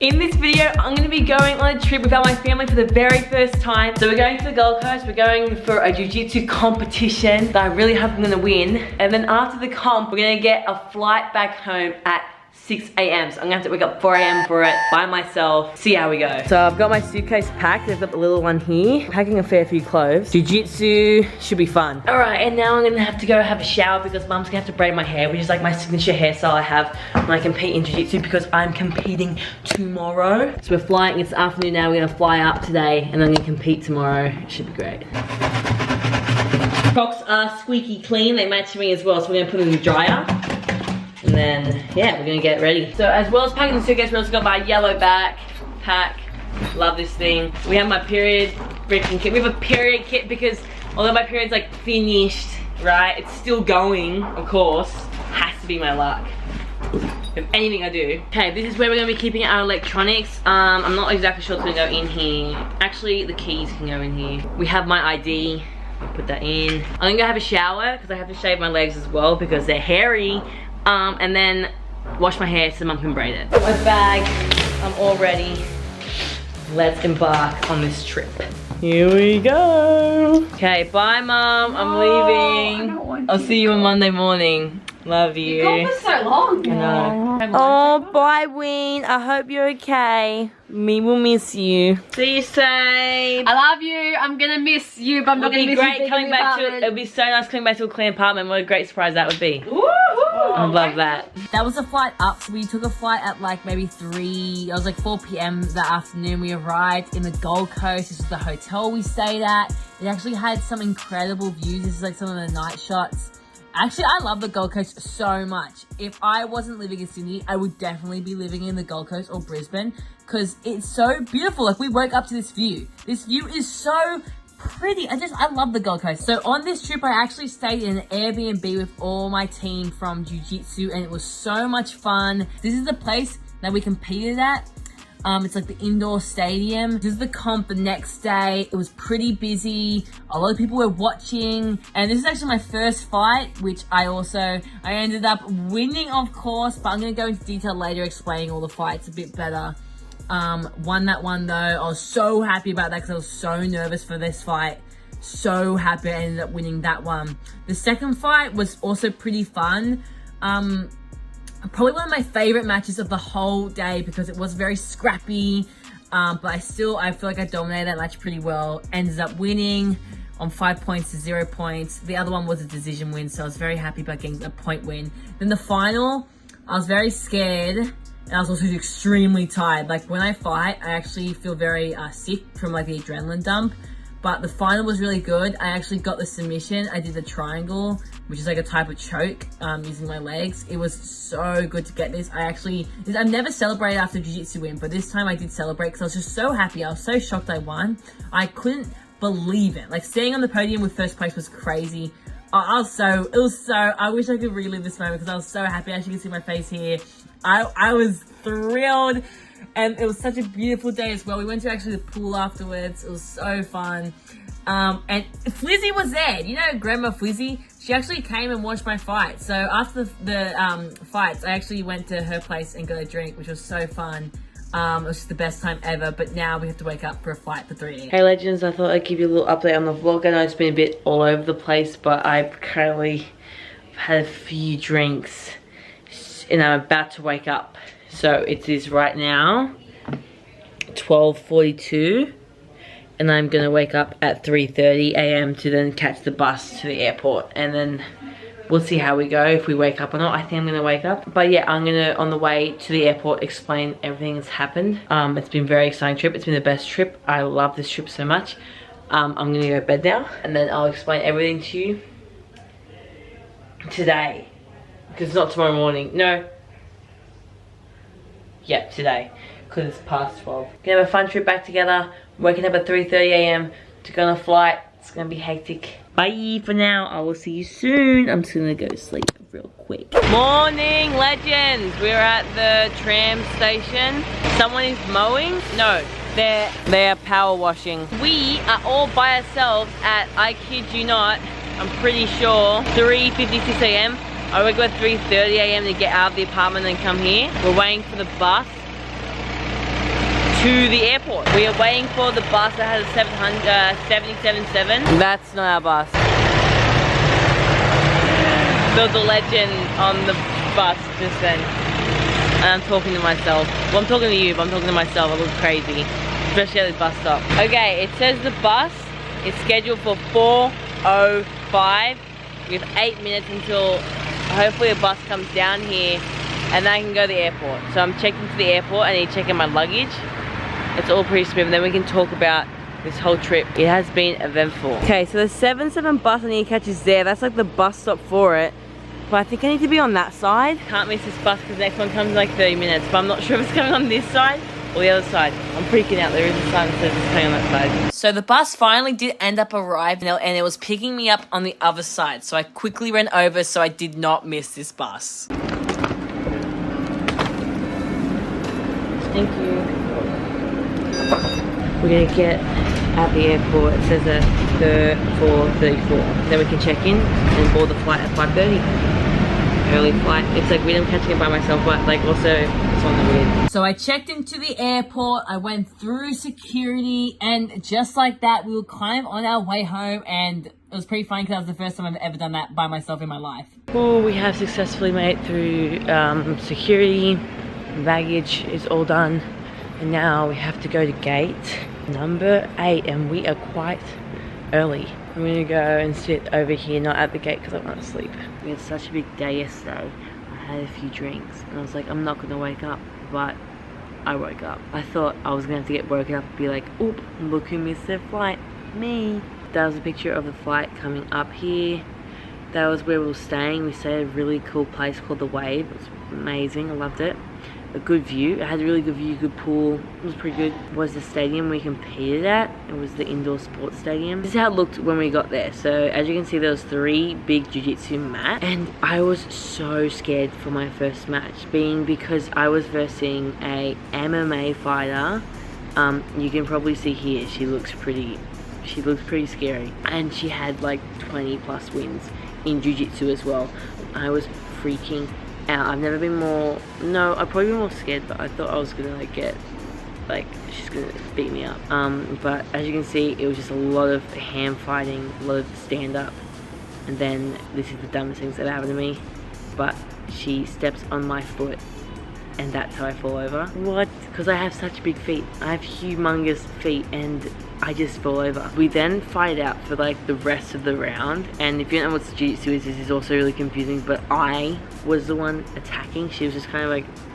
In this video, I'm going to be going on a trip without my family for the very first time. So we're going to the Gold Coast, we're going for a jiu-jitsu competition that I really hope I'm going to win. And then after the comp, we're going to get a flight back home at 6 a.m. So I'm going to have to wake up 4 a.m. for it by myself, see how we go. So I've got my suitcase packed, I've got the little one here. I'm packing a fair few clothes. Jiu-jitsu should be fun. Alright, and now I'm going to have to go have a shower because Mum's going to have to braid my hair, which is like my signature hairstyle I have when I compete in jiu-jitsu because I'm competing tomorrow. So we're flying, it's afternoon now, we're going to fly up today and I'm going to compete tomorrow. It should be great. Crocs are squeaky clean, they match me as well, so we're going to put them in the dryer. And then, yeah, we're gonna get ready. So as well as packing the suitcase, we also got my yellow backpack. Love this thing. We have my period freaking kit. We have a period kit because although my period's like finished, right? It's still going, of course. Has to be my luck. With anything I do. Okay, this is where we're gonna be keeping our electronics. I'm not exactly sure what's gonna go in here. Actually, the keys can go in here. We have my ID. Put that in. I'm gonna go have a shower because I have to shave my legs as well because they're hairy. And then wash my hair so Mum can braid it. My bag, I'm all ready. Let's embark on this trip. Here we go. Okay, bye Mum, I'm leaving. I'll see you on Monday morning. Love you. You're gone for so long. I know. Oh, bye Ween. I hope you're okay. Me will miss you. See you soon. I love you. I'm gonna miss you, but I'm not gonna miss you. It'll be great coming back to. It'll be so nice coming back to a clean apartment. What a great surprise that would be. I love that. That was a flight up. So we took a flight at like maybe 3. It was like 4 p.m. that afternoon. We arrived in the Gold Coast. This is the hotel we stayed at. It actually had some incredible views. This is like some of the night shots. Actually, I love the Gold Coast so much. If I wasn't living in Sydney, I would definitely be living in the Gold Coast or Brisbane because it's so beautiful. Like, we woke up to this view. This view is so pretty. I love the Gold Coast. So on this trip, I actually stayed in an Airbnb with all my team from Jiu-Jitsu and it was so much fun. This is the place that we competed at. It's like the indoor stadium. This is the comp the next day. It was pretty busy. A lot of people were watching. And this is actually my first fight, which I ended up winning, of course, but I'm going to go into detail later explaining all the fights a bit better. Won that one though. I was so happy about that because I was so nervous for this fight. So happy I ended up winning that one. The second fight was also pretty fun. Probably one of my favorite matches of the whole day because it was very scrappy, but I feel like I dominated that match pretty well. Ended up winning on 5 points to 0 points. The other one was a decision win, so I was very happy about getting a point win. Then the final, I was very scared and I was also extremely tired. Like when I fight, I actually feel very sick from like the adrenaline dump. But the final was really good. I actually got the submission. I did the triangle, which is like a type of choke using my legs. It was so good to get this. I've never celebrated after jiu-jitsu win, but this time I did celebrate because I was just so happy. I was so shocked I won. I couldn't believe it. Like staying on the podium with first place was crazy. I wish I could relive this moment because I was so happy. As you can see my face here. I was thrilled. And it was such a beautiful day as well. We went to actually the pool afterwards. It was so fun. And Flizzy was there. You know Grandma Flizzy? She actually came and watched my fight. So after the fights, I actually went to her place and got a drink, which was so fun. It was just the best time ever. But now we have to wake up for a fight for 3 a.m. Hey legends, I thought I'd give you a little update on the vlog. I know it's been a bit all over the place, but I've currently had a few drinks and I'm about to wake up. So it is right now 12:42 and I'm gonna wake up at 3:30 a.m. to then catch the bus to the airport and then we'll see how we go, if we wake up or not. I think I'm gonna wake up. But yeah, I'm gonna, on the way to the airport, explain everything that's happened. It's been a very exciting trip. It's been the best trip. I love this trip so much. I'm gonna go to bed now and then I'll explain everything to you today. Because it's not tomorrow morning. No. Yep, today, because it's past 12. Gonna have a fun trip back together. Waking up at 3:30 a.m. to go on a flight. It's gonna be hectic. Bye for now. I will see you soon. I'm just gonna go to sleep real quick. Morning, legends. We're at the tram station. Someone is mowing. No, they're power washing. We are all by ourselves at, I kid you not, I'm pretty sure, 3:56 a.m. I woke up at 3:30 a.m. to get out of the apartment and come here. We're waiting for the bus. to the airport. We are waiting for the bus that has a 777. That's not our bus. There was a legend on the bus just then. And I'm talking to myself. Well, I'm talking to you, but I'm talking to myself. I look crazy, especially at the bus stop. Okay, it says the bus is scheduled for 4:05. We have 8 minutes until hopefully a bus comes down here and then I can go to the airport. So I'm checking to the airport. I need to check in my luggage. It's all pretty smooth, and then we can talk about this whole trip. It has been eventful. Okay, so the 77 bus I need to catch is there. That's like the bus stop for it. But I think I need to be on that side. Can't miss this bus because the next one comes in like 30 minutes. But I'm not sure if it's coming on this side or the other side. I'm freaking out. There is a sign that says it's coming on that side. So the bus finally did end up arriving, and it was picking me up on the other side. So I quickly ran over so I did not miss this bus. Thank you. We're gonna get at the airport. It says at 4:34. Then we can check in and board the flight at 5:30. Early flight. It's like weird I'm catching it by myself, but like also it's on the weird. So I checked into the airport, I went through security, and just like that we were kind of on our way home, and it was pretty funny because that was the first time I've ever done that by myself in my life. Oh, we have successfully made it through security. Baggage is all done, and now we have to go to gate number 8, and we are quite early. I'm gonna go and sit over here, not at the gate because I want to sleep. We had such a big day yesterday. I had a few drinks and I was like, I'm not gonna wake up, but I woke up. I thought I was gonna have to get woken up and be like, oop, look who missed their flight, me. That was a picture of the flight coming up here. That was where we were staying. We stayed at a really cool place called The Wave. It was amazing, I loved it. A good view. It had a really good view, good pool. It was pretty good. It was the stadium we competed at. It was the indoor sports stadium. This is how it looked when we got there. So as you can see, there was 3 big jiu-jitsu mats, and I was so scared for my first match, being because I was versing a MMA fighter. You can probably see here, she looks pretty scary, and she had like 20+ wins in jiu-jitsu as well. I was freaking out. I've never been more, no, I'd probably be more scared, but I thought I was gonna like get, like, she's gonna beat me up. But as you can see, it was just a lot of hand fighting, a lot of stand up, and then this is the dumbest things that happened to me, but she steps on my foot and that's how I fall over. What? Because I have such big feet. I have humongous feet and I just fall over. We then fight out for like the rest of the round, and if you don't know what jiu-jitsu is, this is also really confusing, but I was the one attacking. She was just kind of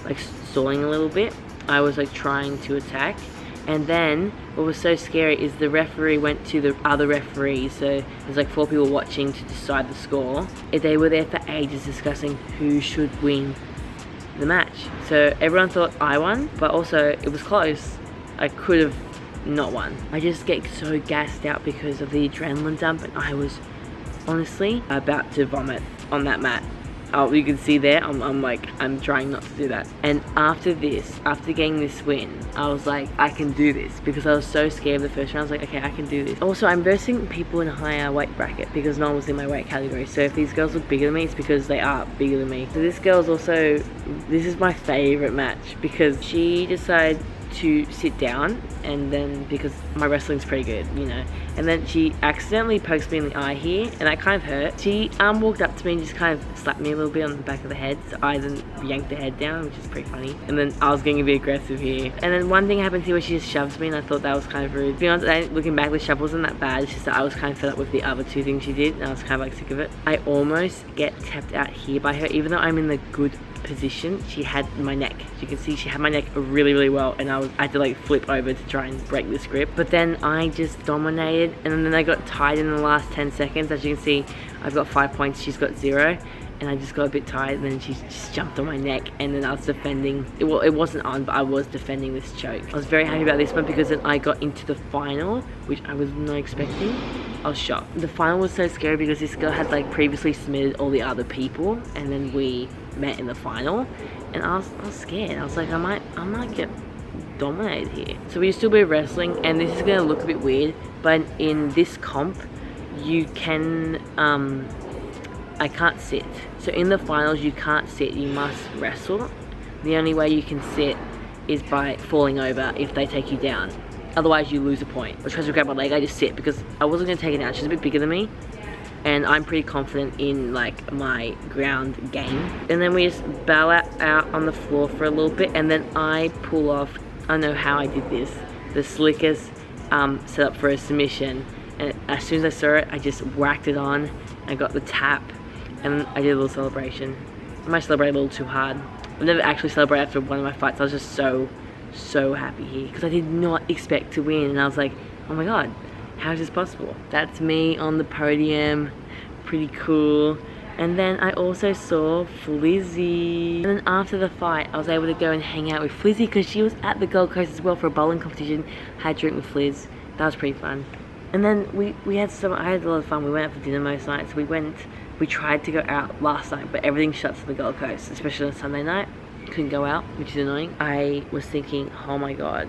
like stalling a little bit. I was like trying to attack, and then what was so scary is the referee went to the other referees, so there's like 4 people watching to decide the score. They were there for ages discussing who should win the match. So everyone thought I won, but also it was close. I could have not won. I just get so gassed out because of the adrenaline dump, and I was honestly about to vomit on that mat. Oh, you can see there, I'm trying not to do that. And after this, after getting this win, I was like, I can do this, because I was so scared the first round. I was like, okay, I can do this. Also, I'm versing people in a higher weight bracket because no one was in my weight category. So if these girls look bigger than me, it's because they are bigger than me. So this girl's also, this is my favorite match because she decided to sit down, and then because my wrestling's pretty good, you know, and then she accidentally pokes me in the eye here, and that kind of hurt. She walked up to me and just kind of slapped me a little bit on the back of the head, so I then yanked the head down, which is pretty funny, and then I was getting a bit aggressive here. And then one thing happened here where she just shoves me, and I thought that was kind of rude. To be honest, looking back, the shove wasn't that bad. It's just that I was kind of fed up with the other 2 things she did, and I was kind of like sick of it. I almost get tapped out here by her, even though I'm in the good position. She had my neck. You can see she had my neck really, really well, and I had to like flip over to try and break this grip. But then I just dominated, and then I got tied in the last 10 seconds. As you can see, I've got 5 points, she's got 0, and I just got a bit tired, and then she just jumped on my neck, and then I was defending. Well, it wasn't on, but I was defending this choke. I was very happy about this one because then I got into the final, which I was not expecting. I was shocked. The final was so scary because this girl had like previously submitted all the other people, and then we met in the final, and I was scared. I was like, I might get dominated here. So we still be wrestling, and this is gonna look a bit weird, but in this comp you can I can't sit. So in the finals you can't sit, you must wrestle. The only way you can sit is by falling over if they take you down. Otherwise you lose a point. I tries to grab my leg, I just sit because I wasn't gonna take it down. She's a bit bigger than me. And I'm pretty confident in like my ground game. And then we just bow out on the floor for a little bit, and then I pull off, I don't know how I did this, the slickest setup for a submission. And as soon as I saw it, I just whacked it on. I got the tap, and I did a little celebration. I might celebrate a little too hard. I've never actually celebrated after one of my fights. I was just so happy here because I did not expect to win, and I was like, oh my god, how is this possible? That's me on the podium, pretty cool. And then I also saw Flizzy. And then after the fight, I was able to go and hang out with Flizzy because she was at the Gold Coast as well for a bowling competition. Had a drink with Fliz. That was pretty fun. And then I had a lot of fun. We went out for dinner most nights. We tried to go out last night, but everything shuts for the Gold Coast, especially on Sunday night. Couldn't go out, which is annoying. I was thinking, oh my god.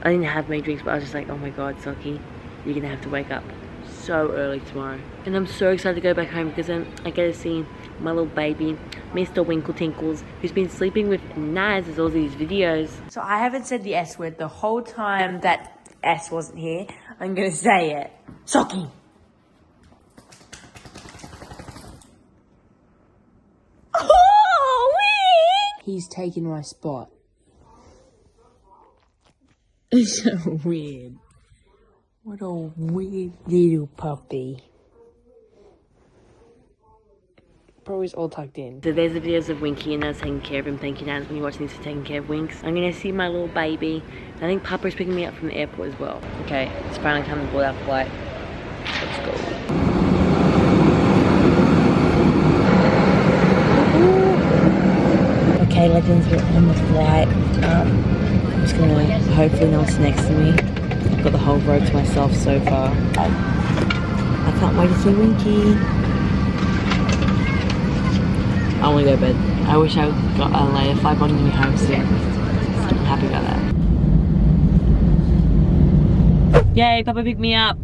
I didn't have many drinks, but I was just like, oh my god, Sockie, you're gonna have to wake up so early tomorrow. And I'm so excited to go back home because then I get to see my little baby, Mr. Winkle Tinkles, who's been sleeping with Naz as all these videos. So I haven't said the S word the whole time that S wasn't here. I'm gonna say it. Sockie! Oh, he's taking my spot. It's so weird. What a weird little puppy. Probably all tucked in. So there's the videos of Winky and us taking care of him. Thank you, Naz, when you're watching this for taking care of Winks. I'm gonna see my little baby. I think Papa's picking me up from the airport as well. Okay, it's finally time to board our flight. Let's go. Okay, legends, we're on the flight. I'm just gonna, hopefully no one's next to me. I've got the whole road to myself so far. I can't wait to see Winky. I want to go to bed. I wish I got a later flight, but I'm going to be home soon. I'm happy about that. Yay, Papa picked me up.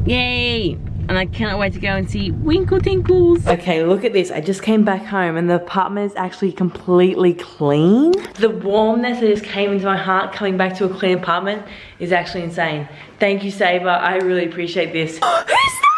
Yay! And I cannot wait to go and see Winkle Tinkles. Okay, look at this. I just came back home and the apartment is actually completely clean. The warmness that just came into my heart coming back to a clean apartment is actually insane. Thank you, Saber. I really appreciate this. Who's that?